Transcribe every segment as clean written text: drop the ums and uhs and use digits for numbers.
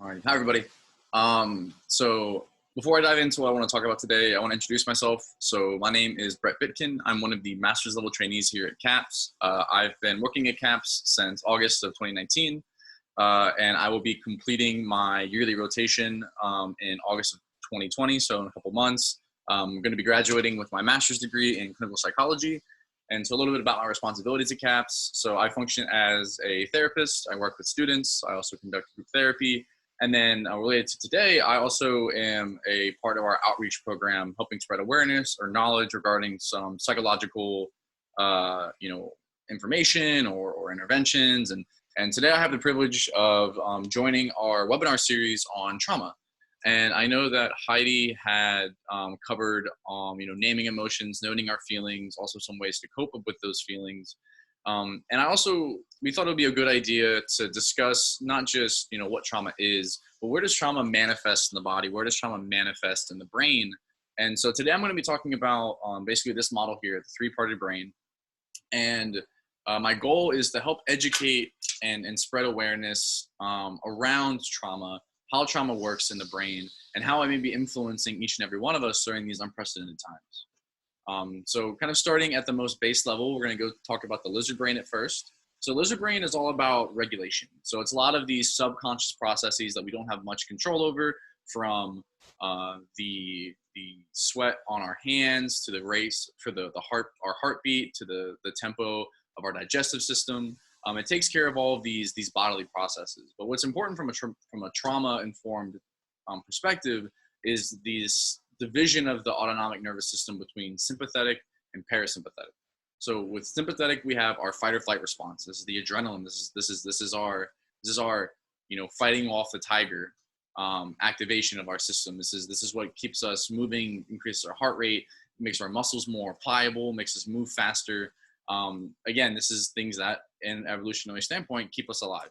All right. Hi, everybody. So before I dive into what I want to talk about today, I want to introduce myself. So my name is Vitkun. I'm one of the master's level trainees here at CAPS. I've been working at CAPS since August of 2019, and I will be completing my yearly rotation in August of 2020, so in a couple months. I'm going to be graduating with my master's degree in clinical psychology. And so a little bit about my responsibilities at CAPS. So I function as a therapist. I work with students. I also conduct group therapy. And then related to today, I also am a part of our outreach program, helping spread awareness or knowledge regarding some psychological, information or interventions. And today I have the privilege of joining our webinar series on trauma. And I know that Heidi had covered, naming emotions, noting our feelings, also some ways to cope up with those feelings. And we thought it would be a good idea to discuss not just, what trauma is, but where does trauma manifest in the body? Where does trauma manifest in the brain? And so today I'm going to be talking about basically this model here, the three-parted brain. And my goal is to help educate and spread awareness around trauma, how trauma works in the brain, and how it may be influencing each and every one of us during these unprecedented times. So kind of starting at the most base level, we're going to go talk about the lizard brain at first. So lizard brain is all about regulation. So it's a lot of these subconscious processes that we don't have much control over, from the sweat on our hands to the race for our heartbeat to the tempo of our digestive system. It takes care of all of these bodily processes. But what's important from a trauma-informed perspective is this division of the autonomic nervous system between sympathetic and parasympathetic. So with sympathetic, we have our fight or flight response. This is the adrenaline. This is our fighting off the tiger activation of our system. This is what keeps us moving, increases our heart rate, makes our muscles more pliable, makes us move faster. Again, this is things that, in an evolutionary standpoint, keep us alive.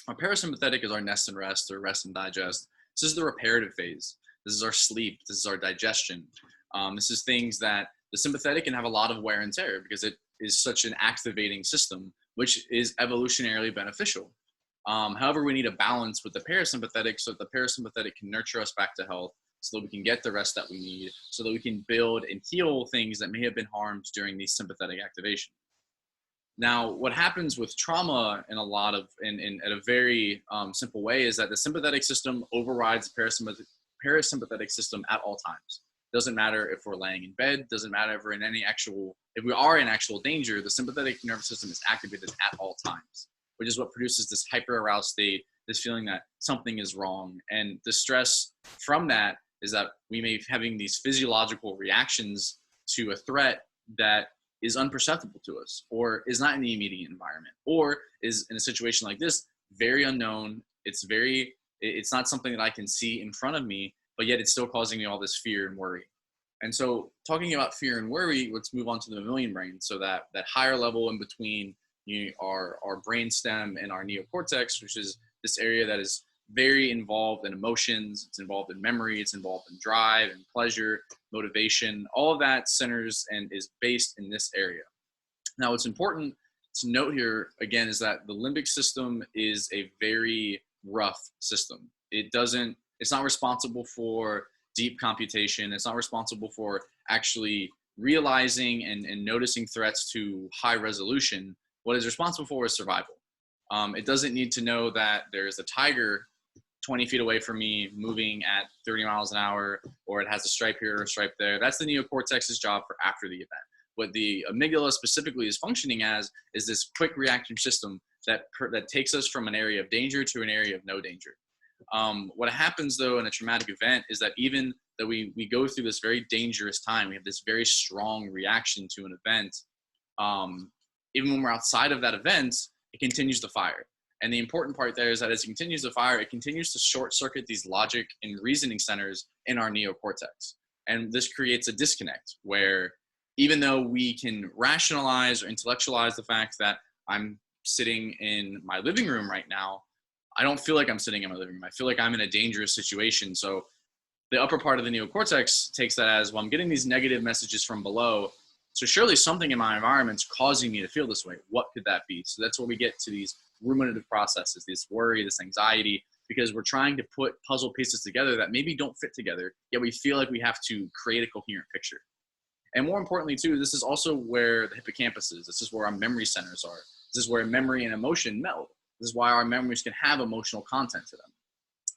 Our parasympathetic is our nest and rest, or rest and digest. This is the reparative phase. This is our sleep. This is our digestion. This is things that the sympathetic can have a lot of wear and tear because it is such an activating system, which is evolutionarily beneficial. However, we need a balance with the parasympathetic so that the parasympathetic can nurture us back to health, so that we can get the rest that we need, so that we can build and heal things that may have been harmed during the sympathetic activation. Now, what happens with trauma in a very simple way is that the sympathetic system overrides the parasympathetic system at all times. Doesn't matter if we're laying in bed, doesn't matter if if we are in actual danger, the sympathetic nervous system is activated at all times, which is what produces this hyper-aroused state, this feeling that something is wrong. And the stress from that is that we may be having these physiological reactions to a threat that is unperceptible to us, or is not in the immediate environment, or is, in a situation like this, very unknown. It's not something that I can see in front of me, but yet it's still causing me all this fear and worry. And so talking about fear and worry, let's move on to the mammalian brain. So that higher level in between our brain stem and our neocortex, which is this area that is very involved in emotions, it's involved in memory, it's involved in drive and pleasure, motivation. All of that centers and is based in this area. Now, what's important to note here, again, is that the limbic system is a very rough system. It's not responsible for deep computation. It's not responsible for actually realizing and noticing threats to high resolution. What it's responsible for is survival. It doesn't need to know that there's a tiger 20 feet away from me moving at 30 miles an hour, or it has a stripe here or a stripe there. That's the neocortex's job for after the event. What the amygdala specifically is functioning as is this quick reaction system that takes us from an area of danger to an area of no danger. What happens though in a traumatic event is that even though we go through this very dangerous time, we have this very strong reaction to an event, even when we're outside of that event, it continues to fire. And the important part there is that as it continues to fire, it continues to short circuit these logic and reasoning centers in our neocortex. And this creates a disconnect where even though we can rationalize or intellectualize the fact that I'm sitting in my living room right now, I don't feel like I'm sitting in my living room. I feel like I'm in a dangerous situation. So the upper part of the neocortex takes that as, well, I'm getting these negative messages from below. So surely something in my environment's causing me to feel this way. What could that be? So that's where we get to these ruminative processes, this worry, this anxiety, because we're trying to put puzzle pieces together that maybe don't fit together, yet we feel like we have to create a coherent picture. And more importantly too, this is also where the hippocampus is. This is where our memory centers are. This is where memory and emotion meld. This is why our memories can have emotional content to them.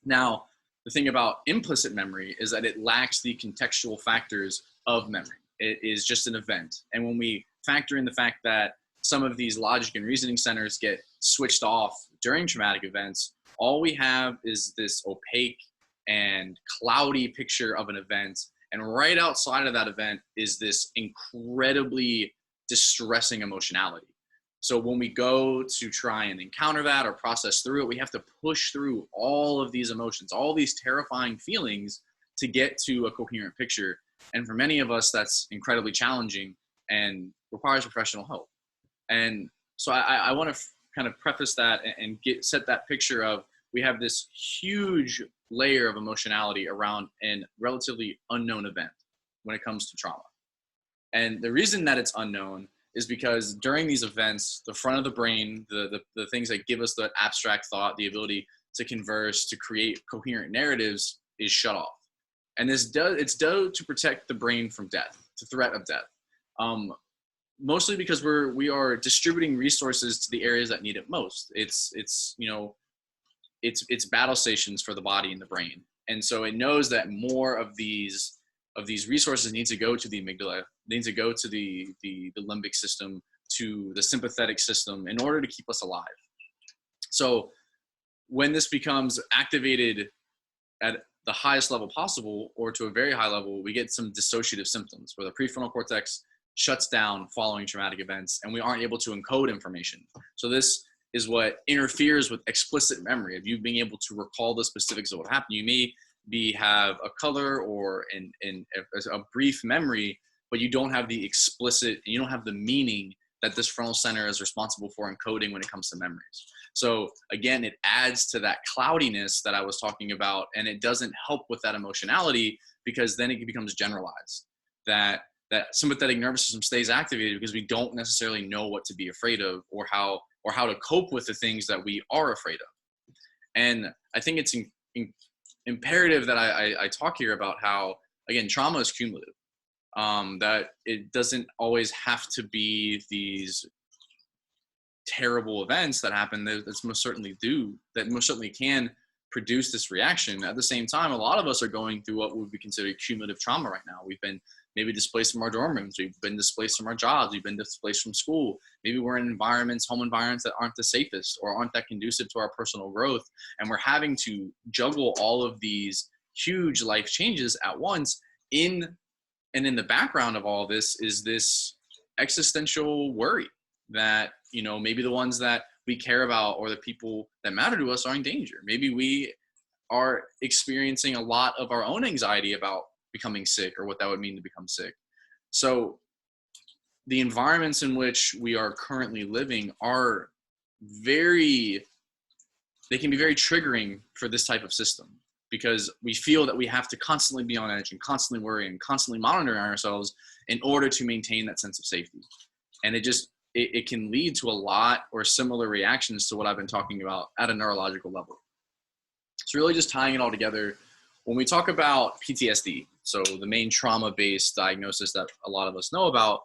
Now, the thing about implicit memory is that it lacks the contextual factors of memory. It is just an event. And when we factor in the fact that some of these logic and reasoning centers get switched off during traumatic events, all we have is this opaque and cloudy picture of an event. And right outside of that event is this incredibly distressing emotionality. So when we go to try and encounter that or process through it, we have to push through all of these emotions, all these terrifying feelings to get to a coherent picture. And for many of us, that's incredibly challenging and requires professional help. And so I want to kind of preface that and set that picture of, we have this huge layer of emotionality around a relatively unknown event when it comes to trauma. And the reason that it's unknown is because during these events, the front of the brain, the things that give us that abstract thought, the ability to converse, to create coherent narratives, is shut off. And it's done to protect the brain from death, to threat of death. Mostly because we are distributing resources to the areas that need it most. It's battle stations for the body and the brain. And so it knows that more of these resources need to go to the amygdala, need to go to the limbic system, to the sympathetic system, in order to keep us alive. So when this becomes activated at the highest level possible, or to a very high level, we get some dissociative symptoms where the prefrontal cortex shuts down following traumatic events and we aren't able to encode information. So this is what interferes with explicit memory of you being able to recall the specifics of what happened. You may have a color or a brief memory, but you don't have the explicit, you don't have the meaning that this frontal center is responsible for encoding when it comes to memories. So again, it adds to that cloudiness that I was talking about, and it doesn't help with that emotionality, because then it becomes generalized. That sympathetic nervous system stays activated because we don't necessarily know what to be afraid of, or how to cope with the things that we are afraid of. And I think it's imperative that I talk here about how, again, trauma is cumulative. That it doesn't always have to be these terrible events that happen that most certainly can produce this reaction. At the same time, a lot of us are going through what would be considered cumulative trauma right now. We've been maybe displaced from our dorm rooms. We've been displaced from our jobs. We've been displaced from school. Maybe we're in home environments that aren't the safest or aren't that conducive to our personal growth. And we're having to juggle all of these huge life changes at once. And in the background of all this is this existential worry that, maybe the ones that we care about or the people that matter to us are in danger. Maybe we are experiencing a lot of our own anxiety about becoming sick, or what that would mean to become sick. So the environments in which we are currently living are they can be very triggering for this type of system, because we feel that we have to constantly be on edge and constantly worry and constantly monitoring ourselves in order to maintain that sense of safety. And it can lead to a lot or similar reactions to what I've been talking about at a neurological level. So really just tying it all together, when we talk about PTSD, so the main trauma-based diagnosis that a lot of us know about,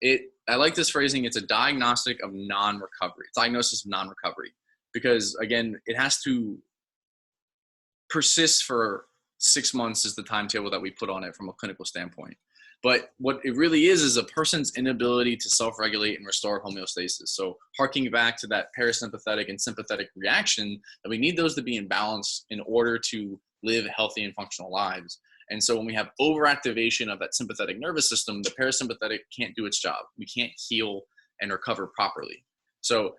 I like this phrasing, it's a diagnosis of non-recovery, because again, it has to persist for 6 months is the timetable that we put on it from a clinical standpoint. But what it really is a person's inability to self-regulate and restore homeostasis. So harking back to that parasympathetic and sympathetic reaction, that we need those to be in balance in order to live healthy and functional lives. And so when we have overactivation of that sympathetic nervous system, the parasympathetic can't do its job. We can't heal and recover properly. So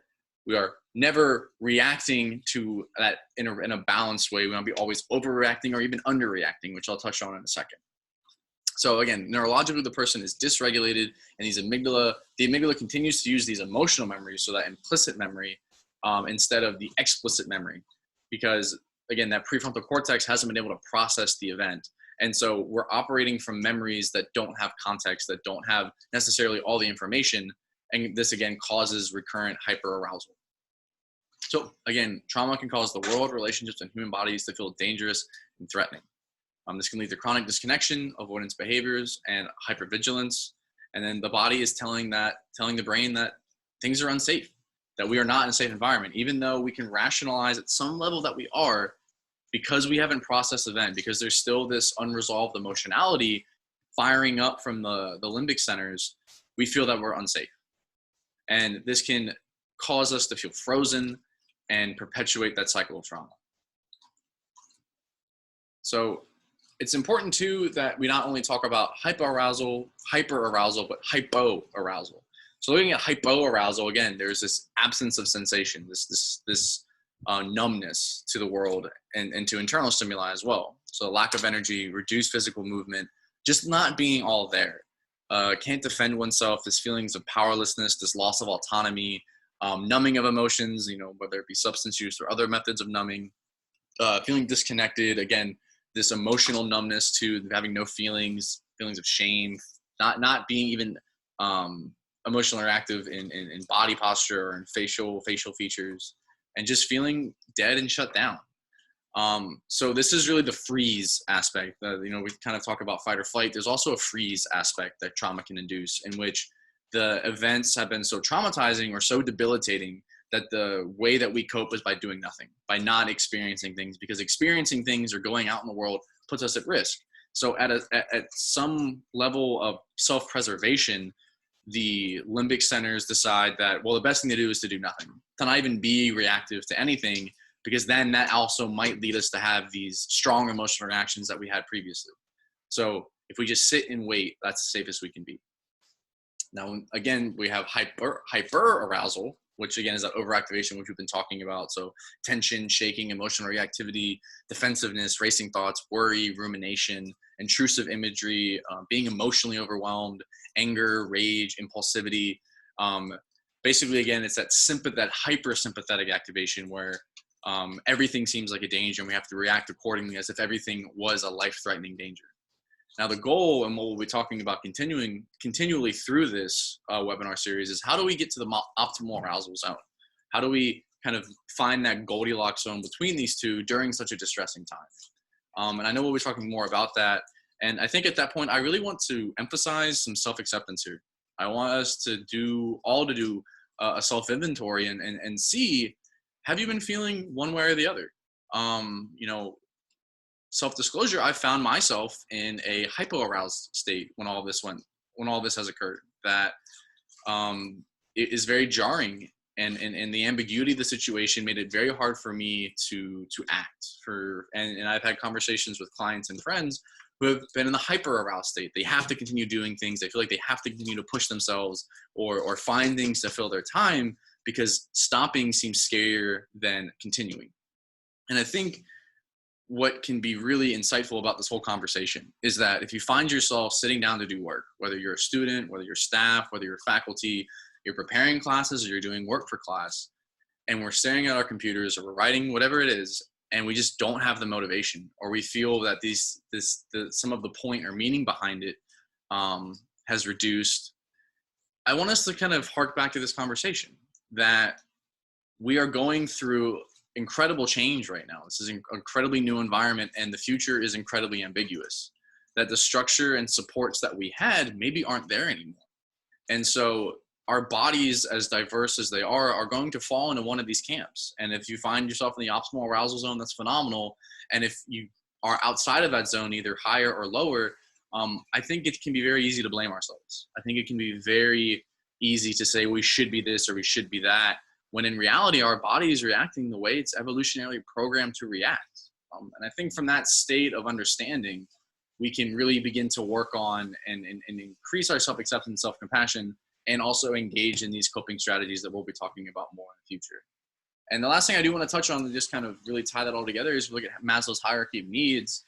we are never reacting to that in a balanced way. We want to be always overreacting or even underreacting, which I'll touch on in a second. So again, neurologically, the person is dysregulated, and the amygdala continues to use these emotional memories, so that implicit memory, instead of the explicit memory, because again, that prefrontal cortex hasn't been able to process the event. And so we're operating from memories that don't have context, that don't have necessarily all the information. And this again causes recurrent hyperarousal. So again, trauma can cause the world, relationships, and human bodies to feel dangerous and threatening. This can lead to chronic disconnection, avoidance behaviors, and hypervigilance. And then the body is telling the brain that things are unsafe, that we are not in a safe environment, even though we can rationalize at some level that we are, because we haven't processed the event, because there's still this unresolved emotionality firing up from the limbic centers. We feel that we're unsafe. And this can cause us to feel frozen and perpetuate that cycle of trauma. So it's important too that we not only talk about hyperarousal, but hypoarousal. So looking at hypoarousal, again, there's this absence of sensation, this numbness to the world and to internal stimuli as well. So lack of energy, reduced physical movement, just not being all there. Can't defend oneself, this feelings of powerlessness, this loss of autonomy, numbing of emotions, whether it be substance use or other methods of numbing, feeling disconnected, again, this emotional numbness to having no feelings of shame, not being even emotional or active in body posture or in facial features, and just feeling dead and shut down. So this is really the freeze aspect. We kind of talk about fight or flight. There's also a freeze aspect that trauma can induce, in which the events have been so traumatizing or so debilitating that the way that we cope is by doing nothing, by not experiencing things, because experiencing things or going out in the world puts us at risk. So at some level of self-preservation, the limbic centers decide that, well, the best thing to do is to do nothing, to not even be reactive to anything, because then that also might lead us to have these strong emotional reactions that we had previously. So if we just sit and wait, that's the safest we can be. Now, again, we have hyperarousal, which again is that overactivation, which we've been talking about. So tension, shaking, emotional reactivity, defensiveness, racing thoughts, worry, rumination, intrusive imagery, being emotionally overwhelmed, anger, rage, impulsivity. Basically, again, it's that hypersympathetic activation where everything seems like a danger and we have to react accordingly as if everything was a life-threatening danger. Now, the goal, and what we'll be talking about continually through this webinar series, is how do we get to the optimal arousal zone? How do we kind of find that Goldilocks zone between these two during such a distressing time? And I know we'll be talking more about that. And I think at that point, I really want to emphasize some self-acceptance here. I want us to do a self-inventory and see, have you been feeling one way or the other? Self-disclosure, I found myself in a hypo-aroused state when all this has occurred. That it is very jarring, and the ambiguity of the situation made it very hard for me to act. And I've had conversations with clients and friends who have been in the hyper-aroused state. They have to continue doing things. They feel like they have to continue to push themselves or find things to fill their time, because stopping seems scarier than continuing. And I think what can be really insightful about this whole conversation is that if you find yourself sitting down to do work, whether you're a student, whether you're staff, whether you're faculty, you're preparing classes or you're doing work for class, and we're staring at our computers or we're writing whatever it is, and we just don't have the motivation, or we feel that some of the point or meaning behind it has reduced, I want us to kind of hark back to this conversation that we are going through incredible change right now. This is an incredibly new environment, and the future is incredibly ambiguous. That the structure and supports that we had maybe aren't there anymore. And so our bodies, as diverse as they are going to fall into one of these camps. And if you find yourself in the optimal arousal zone, that's phenomenal. And if you are outside of that zone, either higher or lower, I think it can be very easy to blame ourselves. I think it can be very easy to say we should be this or we should be that, when in reality, our body is reacting the way it's evolutionarily programmed to react. And I think from that state of understanding, we can really begin to work on and increase our self-acceptance, self-compassion, and also engage in these coping strategies that we'll be talking about more in the future. And the last thing I do want to touch on to just kind of really tie that all together is look at Maslow's hierarchy of needs.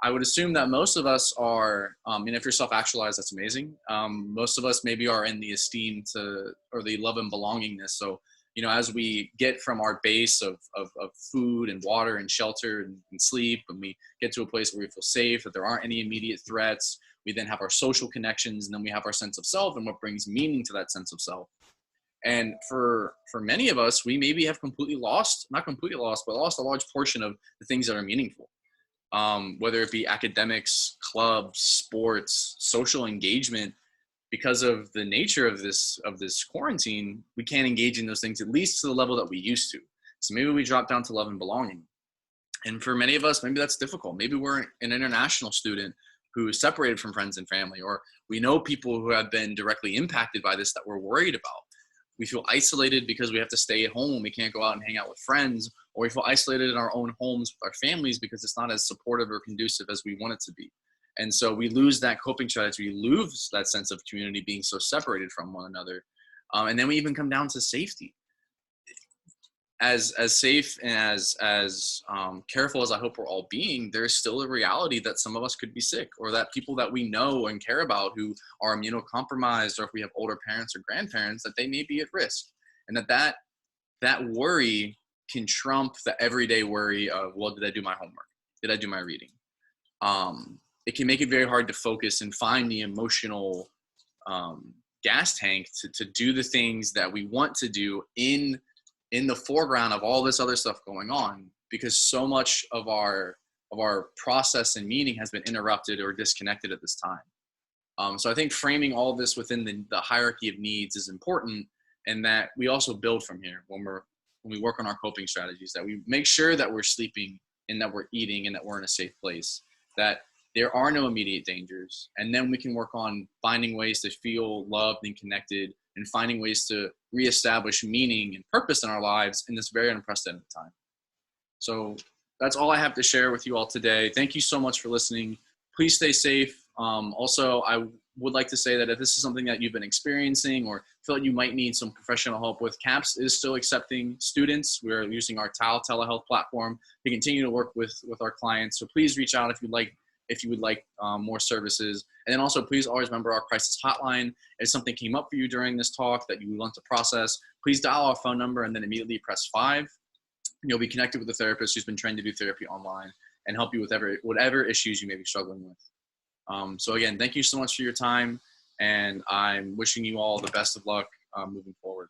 I would assume that most of us are, and if you're self-actualized, that's amazing. Most of us maybe are in the esteem or the love and belongingness. So, as we get from our base of food and water and shelter and sleep, and we get to a place where we feel safe, that there aren't any immediate threats, we then have our social connections, and then we have our sense of self and what brings meaning to that sense of self. And for many of us, we maybe have completely lost, not completely lost, but lost a large portion of the things that are meaningful. Whether it be academics, clubs, sports, social engagement. Because of the nature of this quarantine, we can't engage in those things, at least to the level that we used to. So maybe we drop down to love and belonging. And for many of us, maybe that's difficult. Maybe we're an international student who is separated from friends and family, or we know people who have been directly impacted by this that we're worried about. We feel isolated because we have to stay at home. We can't go out and hang out with friends, or we feel isolated in our own homes with our families because it's not as supportive or conducive as we want it to be. And so we lose that coping strategy. We lose that sense of community, being so separated from one another. And then we even come down to safety. As safe and as careful as I hope we're all being, there's still a reality that some of us could be sick, or that people that we know and care about who are immunocompromised, or if we have older parents or grandparents, that they may be at risk. And that worry can trump the everyday worry of, well, did I do my homework? Did I do my reading? It can make it very hard to focus and find the emotional gas tank to do the things that we want to do in the foreground of all this other stuff going on, because so much of our process and meaning has been interrupted or disconnected at this time. So I think framing all of this within the hierarchy of needs is important, and that we also build from here when we work on our coping strategies, that we make sure that we're sleeping and that we're eating and that we're in a safe place, that there are no immediate dangers. And then we can work on finding ways to feel loved and connected, and finding ways to reestablish meaning and purpose in our lives in this very unprecedented time. So that's all I have to share with you all today. Thank you so much for listening. Please stay safe. Also, I would like to say that if this is something that you've been experiencing or feel like you might need some professional help with, CAPS is still accepting students. We're using our TAL telehealth platform to continue to work with our clients. So please reach out if you would like more services. And then also, please always remember our crisis hotline. If something came up for you during this talk that you want to process, please dial our phone number and then immediately press 5. You'll be connected with a therapist who's been trained to do therapy online and help you with whatever issues you may be struggling with. So again, thank you so much for your time, and I'm wishing you all the best of luck moving forward.